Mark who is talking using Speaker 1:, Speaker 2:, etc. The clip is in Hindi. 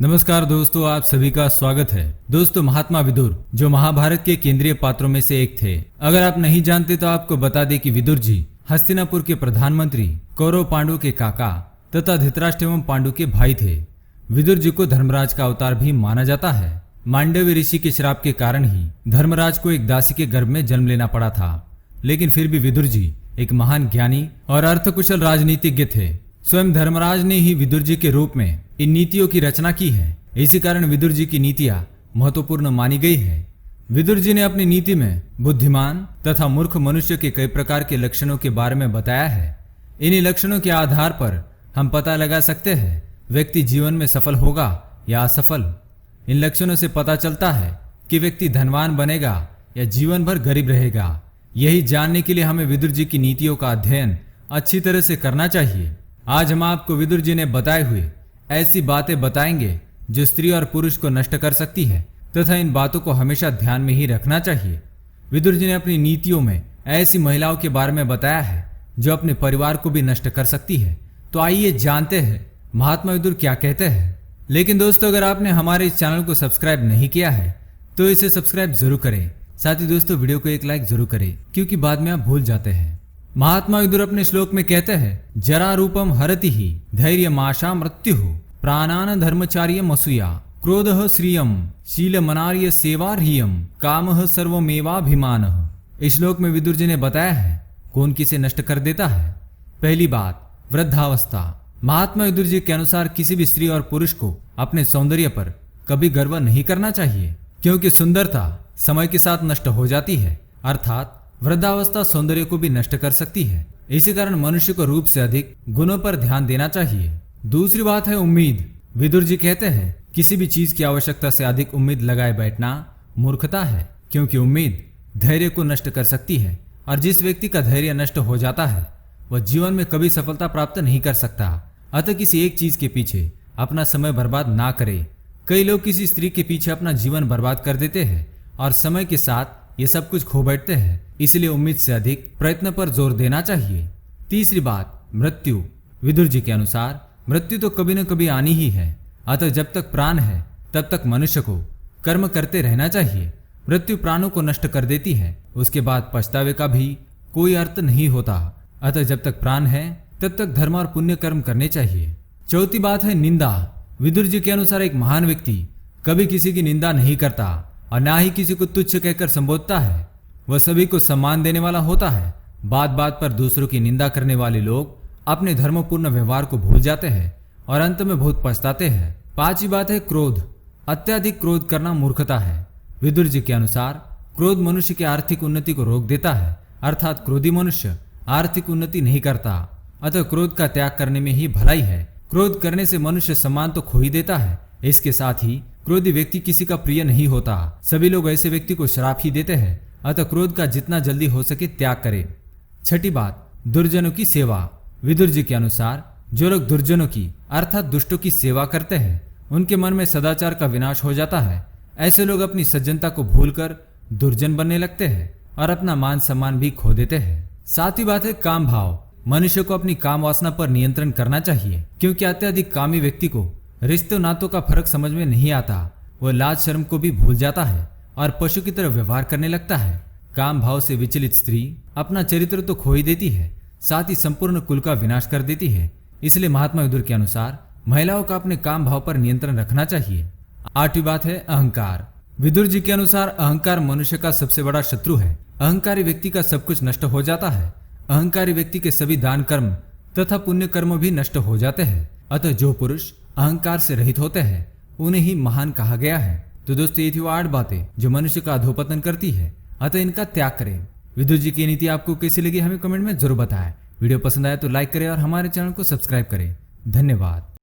Speaker 1: नमस्कार दोस्तों, आप सभी का स्वागत है। दोस्तों, महात्मा विदुर जो महाभारत के केंद्रीय पात्रों में से एक थे। अगर आप नहीं जानते तो आपको बता दें कि विदुर जी हस्तिनापुर के प्रधानमंत्री, कौरव पांडु के काका तथा धृतराष्ट्र एवं पांडु के भाई थे। विदुर जी को धर्मराज का अवतार भी माना जाता है। मांडव्य ऋषि के श्राप के कारण ही धर्मराज को एक दासी के गर्भ में जन्म लेना पड़ा था, लेकिन फिर भी विदुर जी एक महान ज्ञानी और अर्थकुशल राजनीतिज्ञ थे। स्वयं धर्मराज ने ही विदुर जी के रूप में इन नीतियों की रचना की है। इसी कारण विदुर जी की नीतियां महत्वपूर्ण मानी गई है। विदुर जी ने अपनी नीति में बुद्धिमान तथा मूर्ख मनुष्य के कई प्रकार के लक्षणों के बारे में बताया है। इन्हीं लक्षणों के आधार पर हम पता लगा सकते हैं व्यक्ति जीवन में सफल होगा या असफल। इन लक्षणों से पता चलता है कि व्यक्ति धनवान बनेगा या जीवन भर गरीब रहेगा। यही जानने के लिए हमें विदुर जी की नीतियों का अध्ययन अच्छी तरह से करना चाहिए। आज हम आपको विदुर जी ने बताए हुए ऐसी बातें बताएंगे जो स्त्री और पुरुष को नष्ट कर सकती है तथा इन बातों को हमेशा ध्यान में ही रखना चाहिए। विदुर जी ने अपनी नीतियों में ऐसी महिलाओं के बारे में बताया है जो अपने परिवार को भी नष्ट कर सकती है। तो आइए जानते हैं महात्मा विदुर क्या कहते हैं। लेकिन दोस्तों, अगर आपने हमारे इस चैनल को सब्सक्राइब नहीं किया है तो इसे सब्सक्राइब जरूर करें। साथ ही दोस्तों, वीडियो को एक लाइक जरूर करें क्योंकि बाद में आप भूल जाते हैं। महात्मा विदुर अपने श्लोक में कहते हैं, जरा रूपम हरति ही धैर्य माशा मृत्यु प्राणान धर्मचार्य मसूया क्रोध श्रियम शील मनार्य सेवार्यम काम सर्वमेवाभिमान। इस श्लोक में विदुर जी ने बताया है कौन किसे नष्ट कर देता है। पहली बात, वृद्धावस्था। महात्मा विदुर जी के अनुसार किसी भी स्त्री और पुरुष को अपने सौंदर्य पर कभी गर्व नहीं करना चाहिए, क्योंकि सुंदरता समय के साथ नष्ट हो जाती है, अर्थात वृद्धावस्था सौंदर्य को भी नष्ट कर सकती है। इसी कारण मनुष्य को रूप से अधिक गुणों पर ध्यान देना चाहिए। दूसरी बात है उम्मीद। विदुर जी कहते हैं किसी भी चीज की आवश्यकता से अधिक उम्मीद लगाए बैठना मूर्खता है, क्योंकि उम्मीद धैर्य को नष्ट कर सकती है और जिस व्यक्ति का धैर्य नष्ट हो जाता है वह जीवन में कभी सफलता प्राप्त नहीं कर सकता। अतः किसी एक चीज के पीछे अपना समय बर्बाद ना करे। कई लोग किसी स्त्री के पीछे अपना जीवन बर्बाद कर देते हैं और समय के साथ ये सब कुछ खो बैठते हैं। इसलिए उम्मीद से अधिक प्रयत्न पर जोर देना चाहिए। तीसरी बात, मृत्यु। विदुर जी के अनुसार मृत्यु तो कभी न कभी आनी ही है, अतः जब तक प्राण है तब तक मनुष्य को कर्म करते रहना चाहिए। मृत्यु प्राणों को नष्ट कर देती है, उसके बाद पछतावे का भी कोई अर्थ नहीं होता। अतः जब तक प्राण है तब तक धर्म और पुण्य कर्म करने चाहिए। चौथी बात है निंदा। विदुर जी के अनुसार एक महान व्यक्ति कभी किसी की निंदा नहीं करता और ना ही किसी को तुच्छ कहकर संबोधता है। वह सभी को सम्मान देने वाला होता है। बात बात पर दूसरों की निंदा करने वाले लोग अपने धर्मपूर्ण व्यवहार को भूल जाते हैं और अंत में बहुत पछताते हैं। पांचवी बात है क्रोध। अत्यधिक क्रोध करना मूर्खता है। विदुर जी के अनुसार क्रोध मनुष्य की आर्थिक उन्नति को रोक देता है, अर्थात क्रोधी मनुष्य आर्थिक उन्नति नहीं करता। अतः क्रोध का त्याग करने में ही भलाई है। क्रोध करने से मनुष्य सम्मान तो खो ही देता है, इसके साथ ही क्रोधी व्यक्ति किसी का प्रिय नहीं होता। सभी लोग ऐसे व्यक्ति को श्राप ही देते हैं। अतः क्रोध का जितना जल्दी हो सके त्याग करें। छठी बात, दुर्जनों की सेवा। विदुर जी के अनुसार जो लोग दुर्जनों की अर्थात दुष्टों की सेवा करते हैं उनके मन में सदाचार का विनाश हो जाता है। ऐसे लोग अपनी सज्जनता को भूलकर दुर्जन बनने लगते हैं और अपना मान सम्मान भी खो देते हैं। सातवीं बात है काम भाव। मनुष्य को अपनी काम वासना पर नियंत्रण करना चाहिए, क्योंकि अत्यधिक कामी व्यक्ति को रिश्तों नातों का फर्क समझ में नहीं आता। वह लाज शर्म को भी भूल जाता है और पशु की तरह व्यवहार करने लगता है। काम भाव से विचलित स्त्री अपना चरित्र तो खो ही देती है, साथ ही संपूर्ण कुल का विनाश कर देती है। इसलिए महात्मा विदुर के अनुसार महिलाओं का अपने काम भाव पर नियंत्रण रखना चाहिए। आठवीं बात है अहंकार। विदुर जी के अनुसार अहंकार मनुष्य का सबसे बड़ा शत्रु है। अहंकारी व्यक्ति का सब कुछ नष्ट हो जाता है। अहंकारी व्यक्ति के सभी दान कर्म तथा पुण्य कर्म भी नष्ट हो जाते हैं। अतः जो पुरुष अहंकार से रहित होते हैं उन्हें ही महान कहा गया है। तो दोस्तों, ये थी वो 8 बातें जो मनुष्य का अधोपतन करती है, अतः इनका त्याग करें। विदुर जी की नीति आपको कैसी लगी हमें कमेंट में जरूर बताएं। वीडियो पसंद आया तो लाइक करें और हमारे चैनल को सब्सक्राइब करें। धन्यवाद।